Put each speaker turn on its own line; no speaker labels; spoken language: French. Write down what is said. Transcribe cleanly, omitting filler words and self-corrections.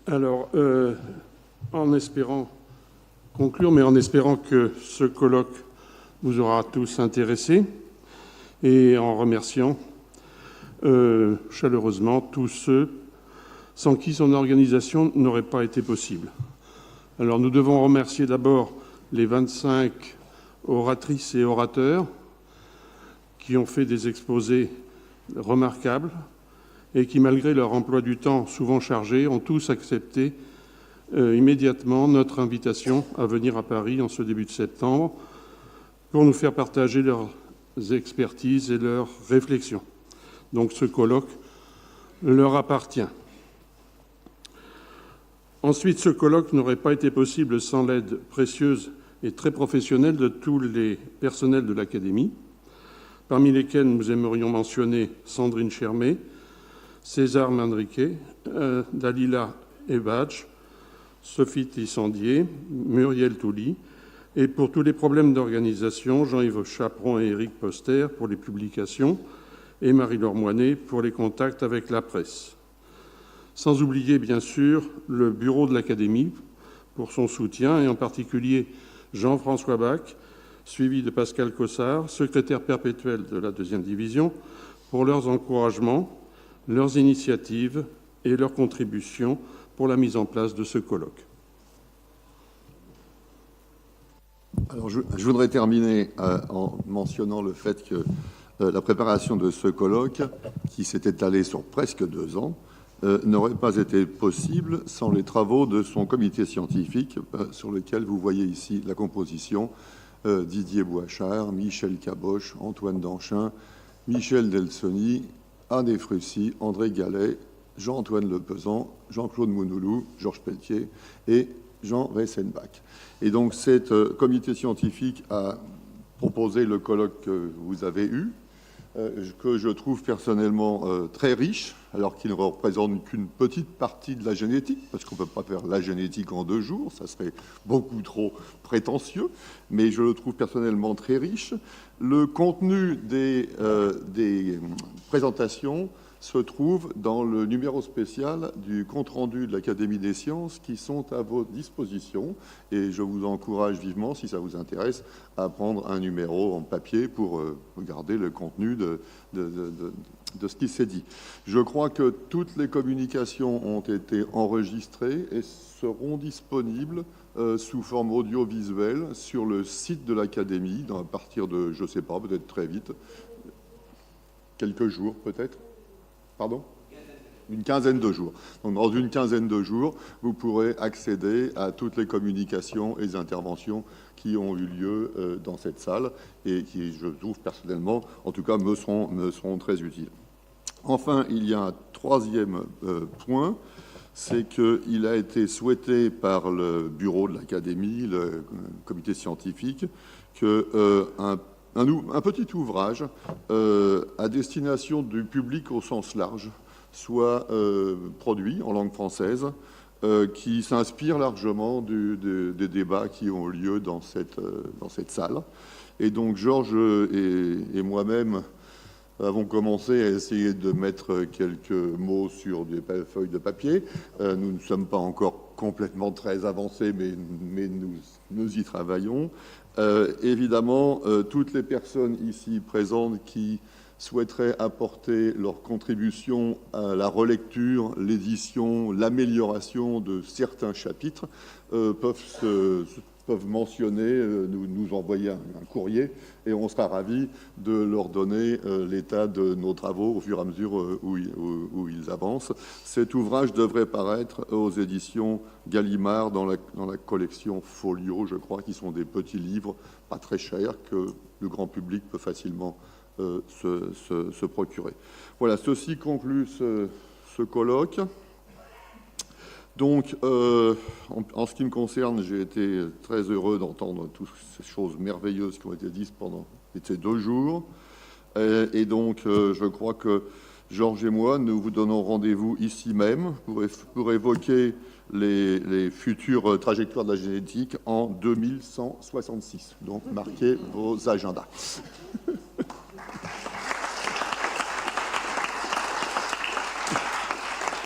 Alors, en espérant conclure, mais en espérant que ce colloque vous aura tous intéressés, et en remerciant chaleureusement tous ceux sans qui son organisation n'aurait pas été possible. Alors, nous devons remercier d'abord les 25 oratrices et orateurs qui ont fait des exposés remarquables et qui, malgré leur emploi du temps souvent chargé, ont tous accepté immédiatement notre invitation à venir à Paris en ce début de septembre pour nous faire partager leurs expertises et leurs réflexions. Donc ce colloque leur appartient. Ensuite, ce colloque n'aurait pas été possible sans l'aide précieuse et très professionnelle de tous les personnels de l'Académie, parmi lesquels nous aimerions mentionner Sandrine Chermé, César Manriquet, Dalila Ebadj, Sophie Tissandier, Muriel Touly, et pour tous les problèmes d'organisation, Jean-Yves Chaperon et Éric Poster pour les publications, et Marie-Laure Moinet pour les contacts avec la presse. Sans oublier, bien sûr, le bureau de l'Académie pour son soutien, et en particulier Jean-François Bach, suivi de Pascal Cossard, secrétaire perpétuel de la 2e division, pour leurs encouragements, leurs initiatives et leurs contributions pour la mise en place de ce colloque.
Alors, je voudrais terminer en mentionnant le fait que la préparation de ce colloque, qui s'est étalé sur presque 2 ans, n'aurait pas été possible sans les travaux de son comité scientifique, sur lequel vous voyez ici la composition: Didier Boichard, Michel Caboche, Antoine Danchin, Michel Delsoni, Anne Frussy, André Gallet, Jean-Antoine Lepezan, Jean-Claude Mounoulou, Georges Pelletier et Jean Weissenbach. Et donc, cet comité scientifique a proposé le colloque que vous avez eu, que je trouve personnellement très riche, alors qu'il ne représente qu'une petite partie de la génétique, parce qu'on ne peut pas faire la génétique en 2 jours, ça serait beaucoup trop prétentieux, mais je le trouve personnellement très riche. Le contenu des présentations se trouve dans le numéro spécial du compte-rendu de l'Académie des sciences qui sont à vos dispositions, et je vous encourage vivement, si ça vous intéresse, à prendre un numéro en papier pour regarder le contenu de ce qui s'est dit. Je crois que toutes les communications ont été enregistrées et seront disponibles sous forme audiovisuelle sur le site de l'Académie à partir de, je ne sais pas, peut-être très vite, quelques jours peut-être. Pardon ? Une quinzaine de jours. Donc, dans une quinzaine de jours, vous pourrez accéder à toutes les communications et interventions qui ont eu lieu dans cette salle et qui, je trouve personnellement, en tout cas, me seront très utiles. Enfin, il y a un 3e point, c'est qu'il a été souhaité par le bureau de l'Académie, le comité scientifique, qu'un petit ouvrage à destination du public au sens large soit produit en langue française, qui s'inspire largement des débats qui ont lieu dans cette salle. Et donc Georges et moi-même avons commencé à essayer de mettre quelques mots sur des feuilles de papier. Nous ne sommes pas encore complètement très avancés, mais nous y travaillons. Évidemment, toutes les personnes ici présentes qui souhaiteraient apporter leur contribution à la relecture, l'édition, l'amélioration de certains chapitres peuvent mentionner, nous envoyer un courrier, et on sera ravis de leur donner l'état de nos travaux au fur et à mesure où ils avancent. Cet ouvrage devrait paraître aux éditions Gallimard dans la collection Folio, je crois, qui sont des petits livres pas très chers que le grand public peut facilement se procurer. Voilà, ceci conclut ce colloque. Donc, en ce qui me concerne, j'ai été très heureux d'entendre toutes ces choses merveilleuses qui ont été dites pendant ces 2 jours. Et donc, je crois que Georges et moi, nous vous donnons rendez-vous ici même pour évoquer les futures trajectoires de la génétique en 2166. Donc, marquez vos agendas.